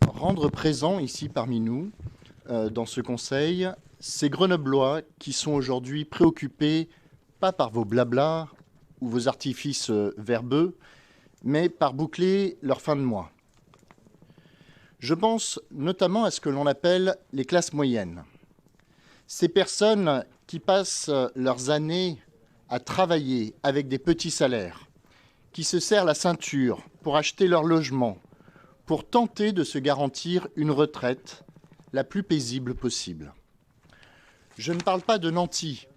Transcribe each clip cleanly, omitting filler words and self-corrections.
Rendre présent ici parmi nous, dans ce conseil, ces Grenoblois qui sont aujourd'hui préoccupés, pas par vos blablas ou vos artifices verbeux, mais par boucler leur fin de mois. Je pense notamment à ce que l'on appelle les classes moyennes. Ces personnes qui passent leurs années à travailler avec des petits salaires, qui se serrent la ceinture pour acheter leur logement, pour tenter de se garantir une retraite la plus paisible possible. Je ne parle pas de nantis,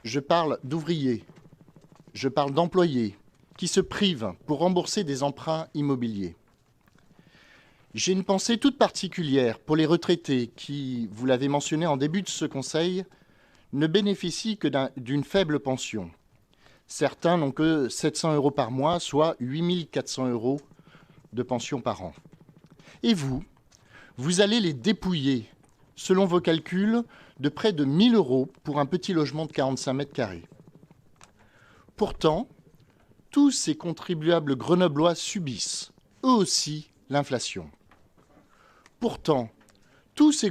je parle d'ouvriers, je parle d'employés qui se privent pour rembourser des emprunts immobiliers. J'ai une pensée toute particulière pour les retraités qui, vous l'avez mentionné en début de ce conseil, ne bénéficient que d'une faible pension. Certains n'ont que 700 € par mois, soit 8 400 € de pension par an. Et vous allez les dépouiller, selon vos calculs, de près de 1 000 € pour un petit logement de 45 mètres carrés. Pourtant, tous ces contribuables grenoblois subissent, eux aussi, l'inflation. Pourtant, tous ces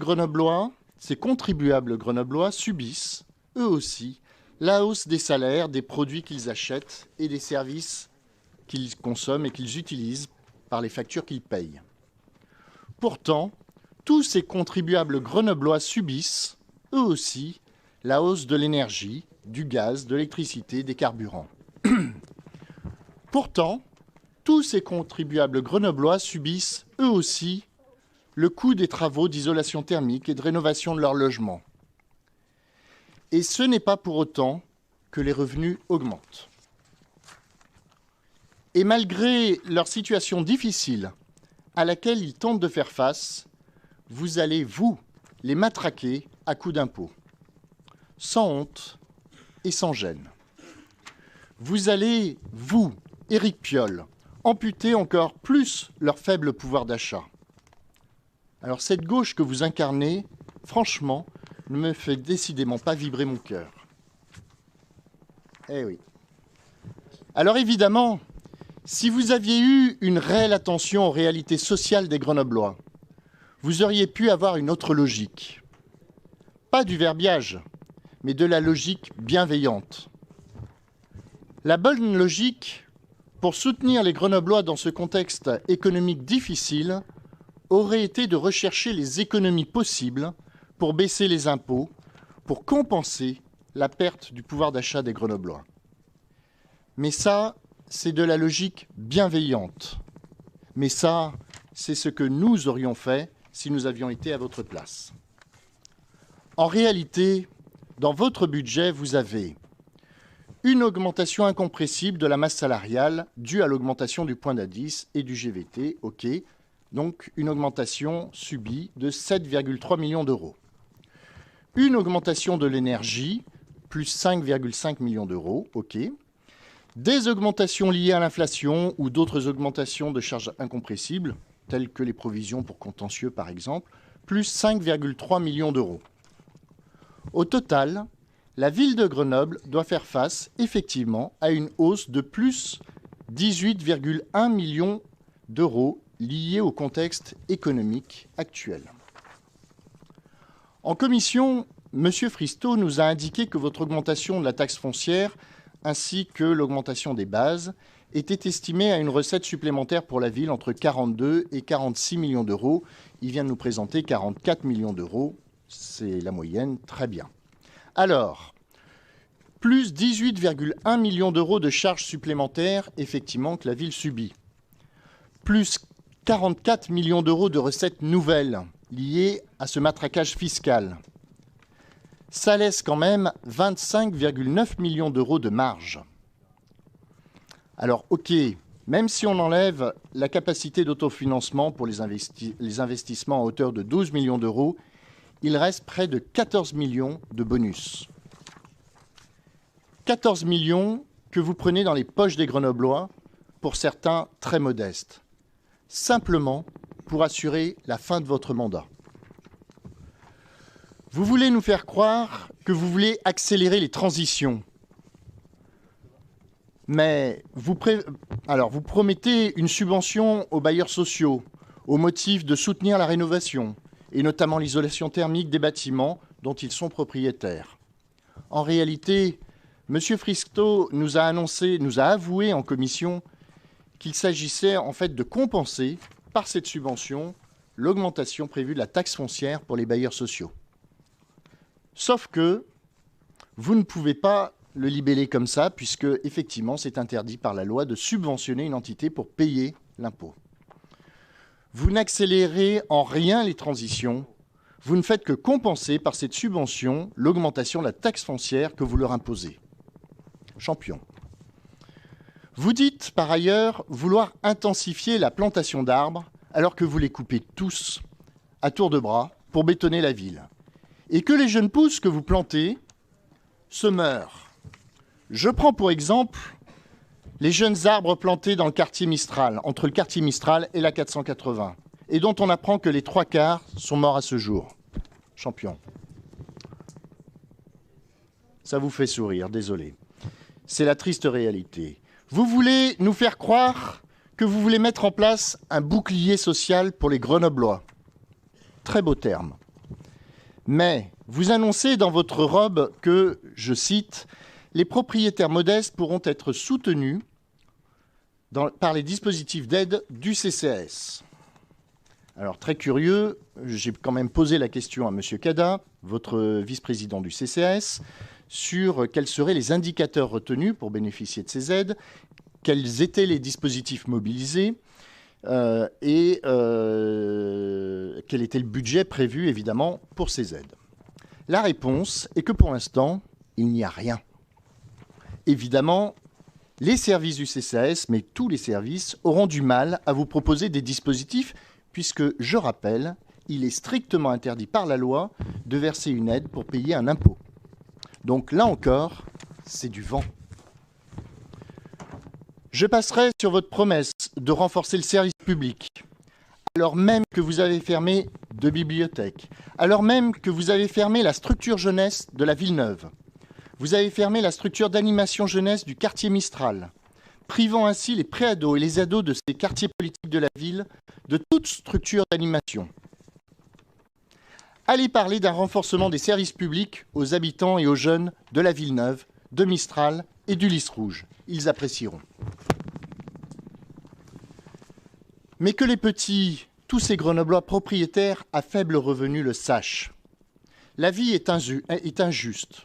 contribuables grenoblois subissent, eux aussi, la hausse des salaires, des produits qu'ils achètent et des services qu'ils consomment et qu'ils utilisent par les factures qu'ils payent. Pourtant, tous ces contribuables grenoblois subissent, eux aussi, la hausse de l'énergie, du gaz, de l'électricité, des carburants. Pourtant, tous ces contribuables grenoblois subissent, eux aussi, le coût des travaux d'isolation thermique et de rénovation de leur logement. Et ce n'est pas pour autant que les revenus augmentent. Et malgré leur situation difficile à laquelle ils tentent de faire face, vous allez, vous, les matraquer à coups d'impôts, sans honte et sans gêne. Vous allez, vous, Éric Piolle, amputer encore plus leur faible pouvoir d'achat. Alors cette gauche que vous incarnez, franchement, ne me fait décidément pas vibrer mon cœur. Eh oui. Alors évidemment, si vous aviez eu une réelle attention aux réalités sociales des Grenoblois, vous auriez pu avoir une autre logique. Pas du verbiage, mais de la logique bienveillante. La bonne logique, pour soutenir les Grenoblois dans ce contexte économique difficile, aurait été de rechercher les économies possibles pour baisser les impôts, pour compenser la perte du pouvoir d'achat des Grenoblois. Mais ça, c'est de la logique bienveillante. Mais ça, c'est ce que nous aurions fait si nous avions été à votre place. En réalité, dans votre budget, vous avez une augmentation incompressible de la masse salariale due à l'augmentation du point d'indice et du GVT, OK, donc une augmentation subie de 7,3 millions d'euros. Une augmentation de l'énergie, plus 5,5 millions d'euros, OK. Des augmentations liées à l'inflation ou d'autres augmentations de charges incompressibles, telles que les provisions pour contentieux par exemple, plus 5,3 millions d'euros. Au total, la ville de Grenoble doit faire face effectivement à une hausse de plus 18,1 millions d'euros liée au contexte économique actuel. En commission, M. Fristo nous a indiqué que votre augmentation de la taxe foncière ainsi que l'augmentation des bases était estimée à une recette supplémentaire pour la ville entre 42 et 46 millions d'euros. Il vient de nous présenter 44 millions d'euros. C'est la moyenne, très bien. Alors, plus 18,1 millions d'euros de charges supplémentaires, effectivement, que la ville subit. Plus 44 millions d'euros de recettes nouvelles liées à ce matraquage fiscal. Ça laisse quand même 25,9 millions d'euros de marge. Alors, OK, même si on enlève la capacité d'autofinancement pour les investissements à hauteur de 12 millions d'euros, il reste près de 14 millions de bonus. 14 millions que vous prenez dans les poches des Grenoblois, pour certains très modestes, simplement pour assurer la fin de votre mandat. Vous voulez nous faire croire que vous voulez accélérer les transitions. Mais vous promettez une subvention aux bailleurs sociaux, au motif de soutenir la rénovation, et notamment l'isolation thermique des bâtiments dont ils sont propriétaires. En réalité, M. Fristo nous a avoué en commission qu'il s'agissait en fait de compenser par cette subvention l'augmentation prévue de la taxe foncière pour les bailleurs sociaux. Sauf que vous ne pouvez pas le libeller comme ça, puisque effectivement c'est interdit par la loi de subventionner une entité pour payer l'impôt. Vous n'accélérez en rien les transitions, vous ne faites que compenser par cette subvention l'augmentation de la taxe foncière que vous leur imposez. Champion. Vous dites par ailleurs vouloir intensifier la plantation d'arbres alors que vous les coupez tous à tour de bras pour bétonner la ville. Et que les jeunes pousses que vous plantez se meurent. Je prends pour exemple les jeunes arbres plantés dans le quartier Mistral, entre le quartier Mistral et la 480, et dont on apprend que les 3/4 sont morts à ce jour. Champion. Ça vous fait sourire, désolé. C'est la triste réalité. Vous voulez nous faire croire que vous voulez mettre en place un bouclier social pour les Grenoblois. Très beau terme. Mais vous annoncez dans votre robe que, je cite, « les propriétaires modestes pourront être soutenus par les dispositifs d'aide du CCAS ». Alors, très curieux, j'ai quand même posé la question à M. Cada, votre vice-président du CCAS, sur quels seraient les indicateurs retenus pour bénéficier de ces aides, quels étaient les dispositifs mobilisés et quel était le budget prévu, évidemment, pour ces aides. La réponse est que pour l'instant, il n'y a rien. Évidemment, les services du CCAS, mais tous les services, auront du mal à vous proposer des dispositifs puisque, je rappelle, il est strictement interdit par la loi de verser une aide pour payer un impôt. Donc là encore, c'est du vent. Je passerai sur votre promesse de renforcer le service public, alors même que vous avez fermé 2 bibliothèques, alors même que vous avez fermé la structure jeunesse de la Villeneuve. Vous avez fermé la structure d'animation jeunesse du quartier Mistral, privant ainsi les préados et les ados de ces quartiers politiques de la ville de toute structure d'animation. Allez parler d'un renforcement des services publics aux habitants et aux jeunes de la Villeneuve, de Mistral et du Lys Rouge. Ils apprécieront. Mais que les petits, tous ces Grenoblois propriétaires à faible revenu le sachent. La vie est injuste.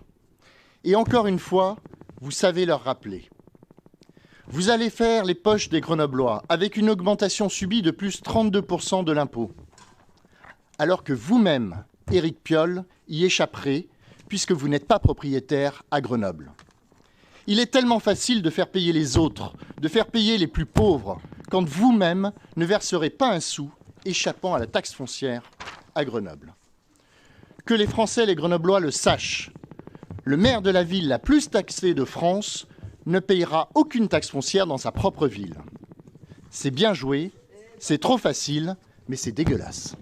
Et encore une fois, vous savez leur rappeler. Vous allez faire les poches des Grenoblois avec une augmentation subie de plus 32% de l'impôt. Alors que vous-même, Éric Piolle, y échapperez puisque vous n'êtes pas propriétaire à Grenoble. Il est tellement facile de faire payer les autres, de faire payer les plus pauvres, quand vous-même ne verserez pas un sou échappant à la taxe foncière à Grenoble. Que les Français et les Grenoblois le sachent, le maire de la ville la plus taxée de France ne payera aucune taxe foncière dans sa propre ville. C'est bien joué, c'est trop facile, mais c'est dégueulasse.